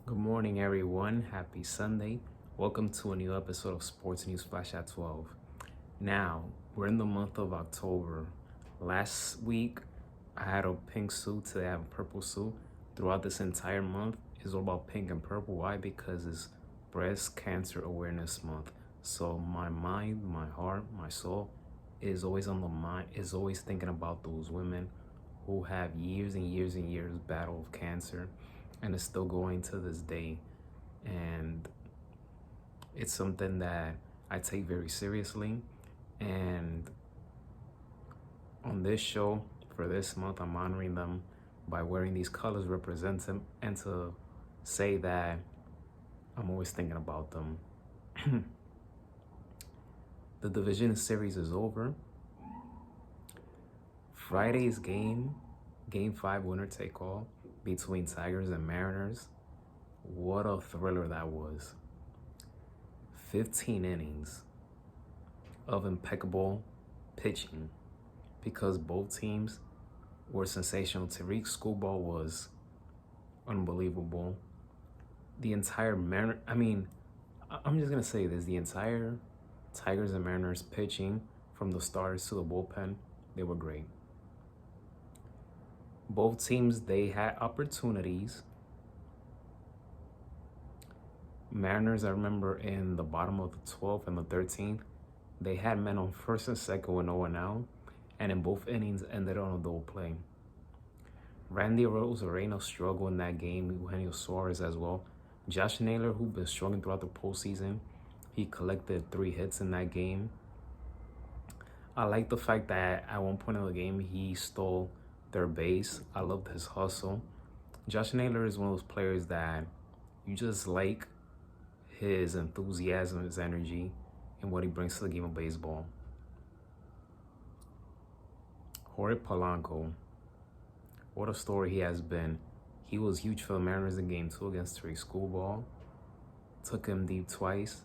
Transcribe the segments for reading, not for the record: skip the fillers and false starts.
Good morning, everyone. Happy Sunday. Welcome to a new episode of Sports News Flash at 12. Now, we're in the month of October. Last week, I had a pink suit. Today, I have a purple suit. Throughout this entire month, it's all about pink and purple. Why? Because it's Breast Cancer Awareness Month. So my mind, my heart, my soul is always on the mind, is always thinking about those women who have years and years and years battle with cancer and is still going to this day. And it's something that I take very seriously. And on this show, for this month, I'm honoring them by wearing these colors represent them and to say that I'm always thinking about them. The division series is over. Friday's game 5 winner take all between Tigers and Mariners. What a thriller that was. 15 innings of impeccable pitching because both teams were sensational. Tariq Schoolball was unbelievable. The entire I'm just going to say this. The entire Tigers and Mariners pitching from the starters to the bullpen, they were great. Both teams, they had opportunities. Mariners, I remember in the bottom of the 12th and the 13th, they had men on first and second with no one out, and in both innings ended on a double play. Randy Arozarena struggled in that game, Eugenio Suarez as well. Josh Naylor, who's been struggling throughout the postseason, he collected 3 hits in that game. I like the fact that at one point in the game, he stole third base. I loved his hustle. Josh Naylor is one of those players that you just like his enthusiasm, his energy, and what he brings to the game of baseball. Jorge Polanco, what a story he has been. He was huge for the Mariners in Game 2 against Tariq Schoolball. Took him deep twice,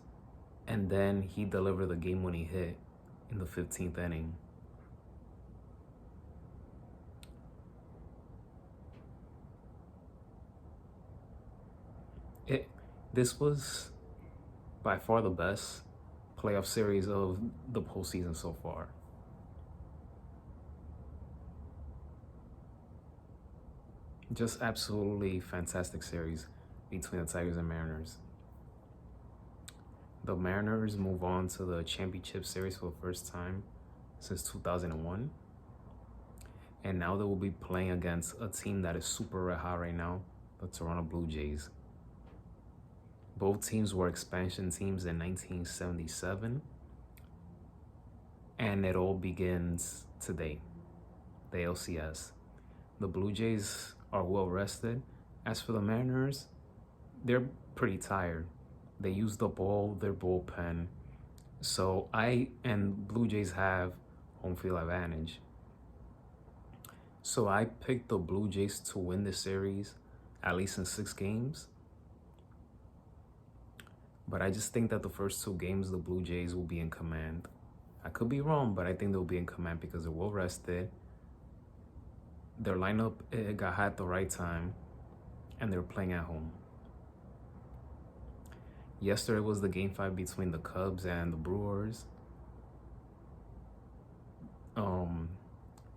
and then he delivered the game-winning hit in the 15th inning. This was by far the best playoff series of the postseason so far. Just absolutely fantastic series between the Tigers and Mariners. The Mariners move on to the championship series for the first time since 2001. And now they will be playing against a team that is super red hot right now, the Toronto Blue Jays. Both teams were expansion teams in 1977. And it all begins today, the ALCS. The Blue Jays are well rested. As for the Mariners, they're pretty tired. They used up all their bullpen. So Blue Jays have home field advantage. So I picked the Blue Jays to win the series, at least in 6 games. But I just think that the first 2 games, the Blue Jays will be in command. I could be wrong, but I think they'll be in command because they're well rested. Their lineup got hot at the right time, and they're playing at home. Yesterday was the Game 5 between the Cubs and the Brewers.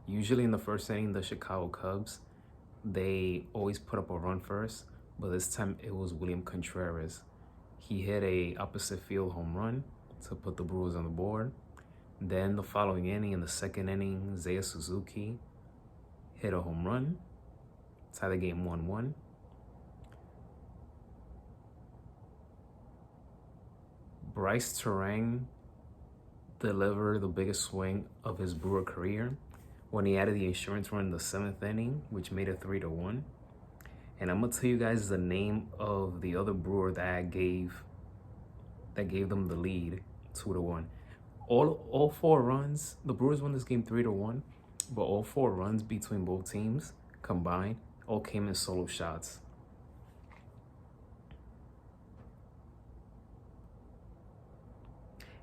Usually in the first inning, the Chicago Cubs, they always put up a run first, but this time it was William Contreras. He hit a opposite field home run to put the Brewers on the board. Then the following inning, in the second inning, Seiya Suzuki hit a home run, tie the game 1-1. Bryce Terang delivered the biggest swing of his Brewer career when he added the insurance run in the 7th inning, which made it 3-1. And I'm gonna tell you guys the name of the other Brewer that gave them the lead, 2-1. All 4 runs, the Brewers won this game 3-1, but all 4 runs between both teams combined all came in solo shots.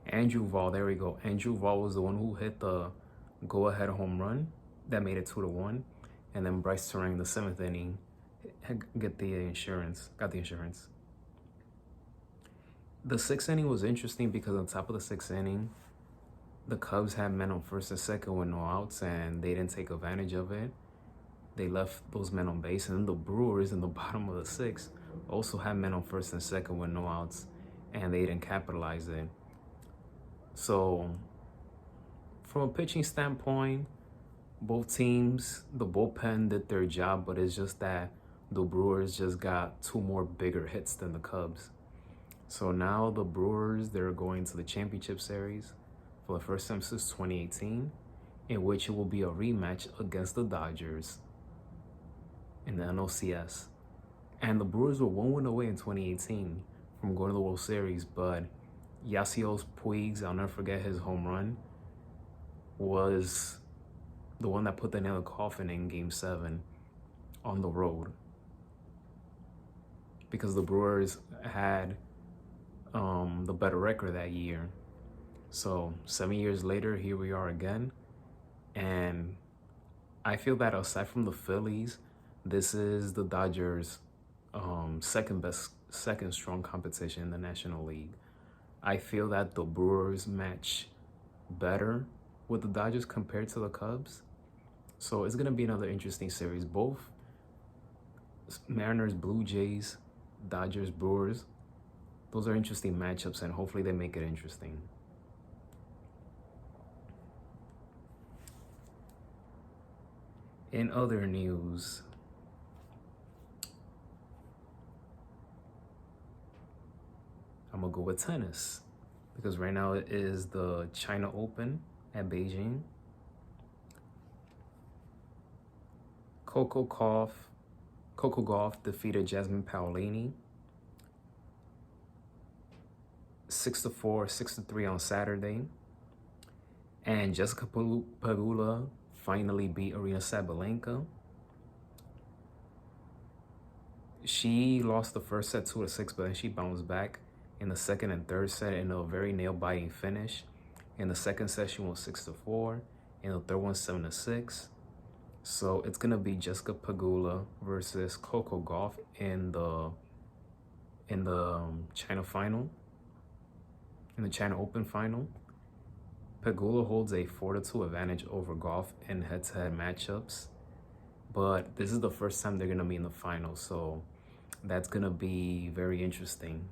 Andrew Vaughn, there we go. Andrew Vaughn was the one who hit the go-ahead home run that made it 2-1. And then Bryce Terang in the 7th inning get the insurance. Got the insurance. The sixth inning was interesting because on top of the sixth inning, the Cubs had men on first and second with no outs, and they didn't take advantage of it. They left those men on base, and then the Brewers in the bottom of the sixth also had men on first and second with no outs, and they didn't capitalize it. So, from a pitching standpoint, both teams, the bullpen did their job, but it's just that the Brewers just got two more bigger hits than the Cubs. So now the Brewers, they're going to the championship series for the first time since 2018, in which it will be a rematch against the Dodgers in the ALCS. And the Brewers were 1 win away in 2018 from going to the World Series, but Yasiel Puig's, I'll never forget his home run, was the one that put the nail in the coffin in Game 7 on the road. Because the Brewers had the better record that year. So 7 years later, here we are again. And I feel that aside from the Phillies, this is the Dodgers' second strong competition in the National League. I feel that the Brewers match better with the Dodgers compared to the Cubs. So it's going to be another interesting series. Both Mariners, Blue Jays, Dodgers, Brewers, those are interesting matchups, and hopefully they make it interesting. In other news, I'm going to go with tennis because right now it is the China Open at Beijing. Coco Gauff defeated Jasmine Paolini 6-4, 6-3 on Saturday. And Jessica Pegula finally beat Arina Sabalenka. She lost the first set 2-6, but then she bounced back in the second and third set in a very nail-biting finish. In the second set, she won 6-4. In the third one, 7-6. So it's gonna be Jessica Pegula versus Coco Gauff in the China final, in the China Open final. Pegula holds a 4-2 advantage over Gauff in head-to-head matchups, but this is the first time they're gonna be in the final, so that's gonna be very interesting.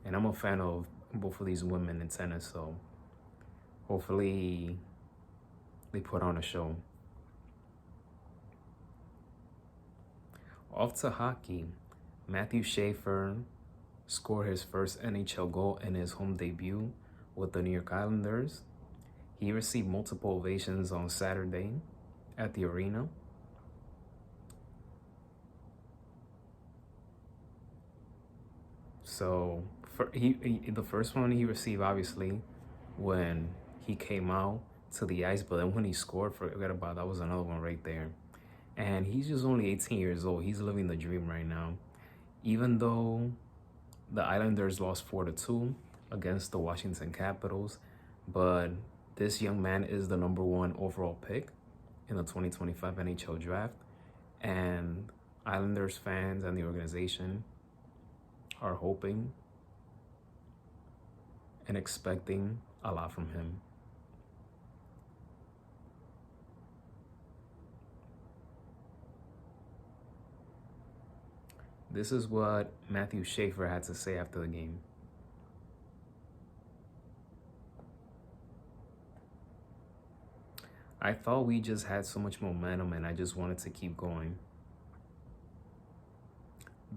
And I'm a fan of both of these women in tennis, so hopefully they put on a show. Off to hockey, Matthew Schaefer scored his first NHL goal in his home debut with the New York Islanders. He received multiple ovations on Saturday at the arena. So the first one he received, obviously, when he came out to the ice, but then when he scored, forget about that was another one right there. And he's just only 18 years old. He's living the dream right now. Even though the Islanders lost 4-2 against the Washington Capitals, but this young man is the #1 overall pick in the 2025 NHL draft. And Islanders fans and the organization are hoping and expecting a lot from him. This is what Matthew Schaefer had to say after the game. I thought we just had so much momentum and I just wanted to keep going.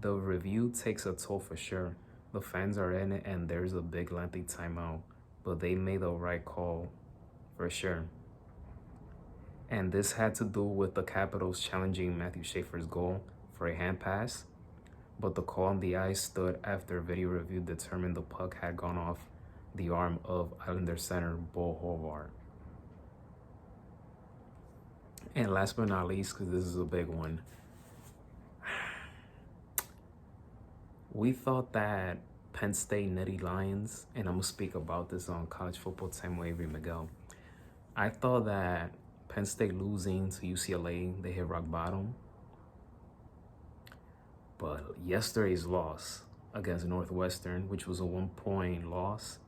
The review takes a toll for sure. The fans are in it and there's a big lengthy timeout, but they made the right call for sure. And this had to do with the Capitals challenging Matthew Schaefer's goal for a hand pass, but the call on the ice stood after video review determined the puck had gone off the arm of Islander center Bo Horvath. And last but not least, because this is a big one, we thought that Penn State Nittany Lions, and I'm going to speak about this on College Football Time with Avery Miguel. I thought that Penn State losing to UCLA, they hit rock bottom. But yesterday's loss against Northwestern, which was a 1 point loss,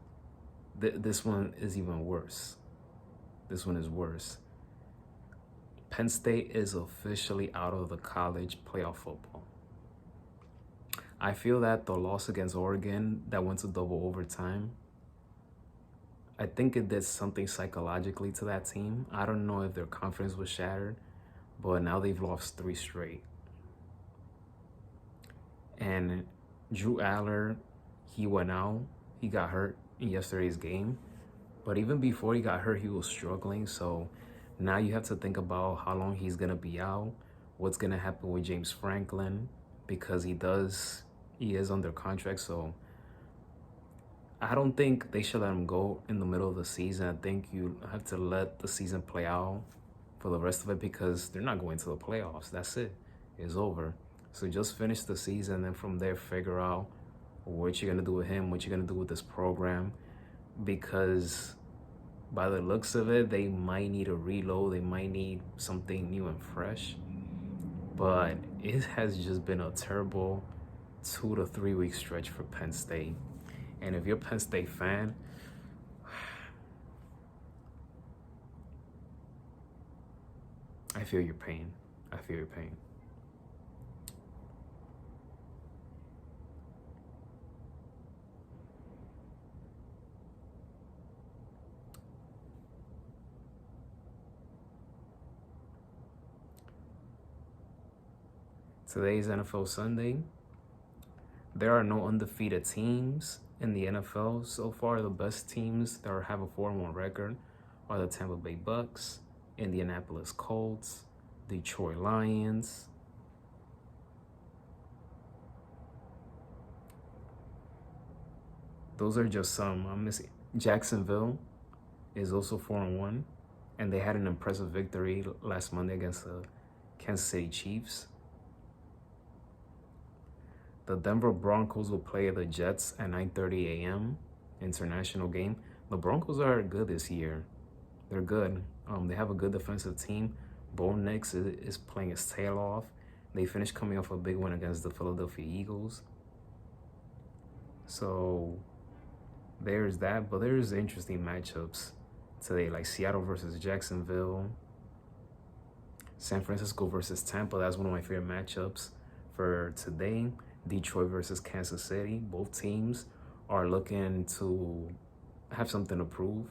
this one is even worse. This one is worse. Penn State is officially out of the college playoff football. I feel that the loss against Oregon that went to double overtime, I think it did something psychologically to that team. I don't know if their confidence was shattered, but now they've lost 3 straight. And Drew Aller, he went out. He got hurt in yesterday's game. But even before he got hurt, he was struggling. So now you have to think about how long he's going to be out, what's going to happen with James Franklin, because he is under contract. So I don't think they should let him go in the middle of the season. I think you have to let the season play out for the rest of it, because they're not going to the playoffs. That's it. It's over. So just finish the season, and from there figure out what you're going to do with him, what you're going to do with this program, because by the looks of it, they might need a reload. They might need something new and fresh. But it has just been a terrible 2 to 3 week stretch for Penn State. And if you're a Penn State fan, I feel your pain. I feel your pain. Today's NFL Sunday. There are no undefeated teams in the NFL so far. The best teams that have a 4-1 record are the Tampa Bay Bucks, Indianapolis Colts, Detroit Lions. Those are just some. I'm missing. Jacksonville is also 4-1, and they had an impressive victory last Monday against the Kansas City Chiefs. The Denver Broncos will play the Jets at 9:30 a.m. international game. The Broncos are good this year. They're good. They have a good defensive team. Bo Nix is playing his tail off. They finished coming off a big win against the Philadelphia Eagles. So there's that. But there's interesting matchups today, like Seattle versus Jacksonville, San Francisco versus Tampa. That's one of my favorite matchups for today. Detroit versus Kansas City. Both teams are looking to have something to prove.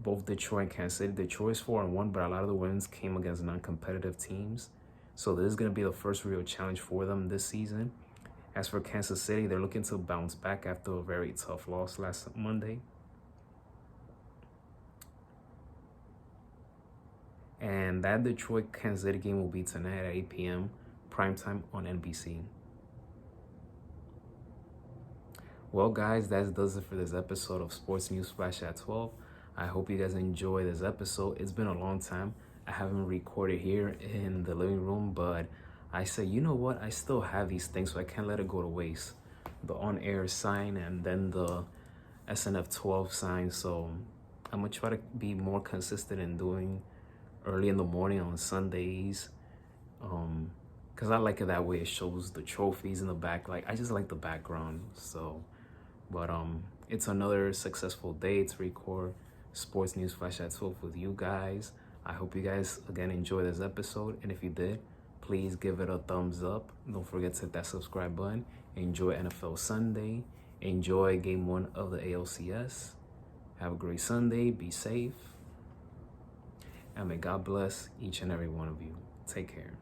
Both Detroit and Kansas City. Detroit's 4-1, but a lot of the wins came against non-competitive teams. So this is going to be the first real challenge for them this season. As for Kansas City, they're looking to bounce back after a very tough loss last Monday. And that Detroit-Kansas City game will be tonight at 8 p.m. primetime on NBC. Well, guys, that does it for this episode of Sports News Flash at 12. I hope you guys enjoy this episode. It's been a long time. I haven't recorded here in the living room, but I said, you know what? I still have these things, so I can't let it go to waste. The on-air sign and then the SNF 12 sign. So I'm going to try to be more consistent in doing early in the morning on Sundays. Because I like it that way. It shows the trophies in the back. Like, I just like the background. So, but it's another successful day to record Sports News Flash at 12 with you guys. I hope you guys, again, enjoy this episode. And if you did, please give it a thumbs up. Don't forget to hit that subscribe button. Enjoy NFL Sunday. Enjoy Game 1 of the ALCS. Have a great Sunday. Be safe. And may God bless each and every one of you. Take care.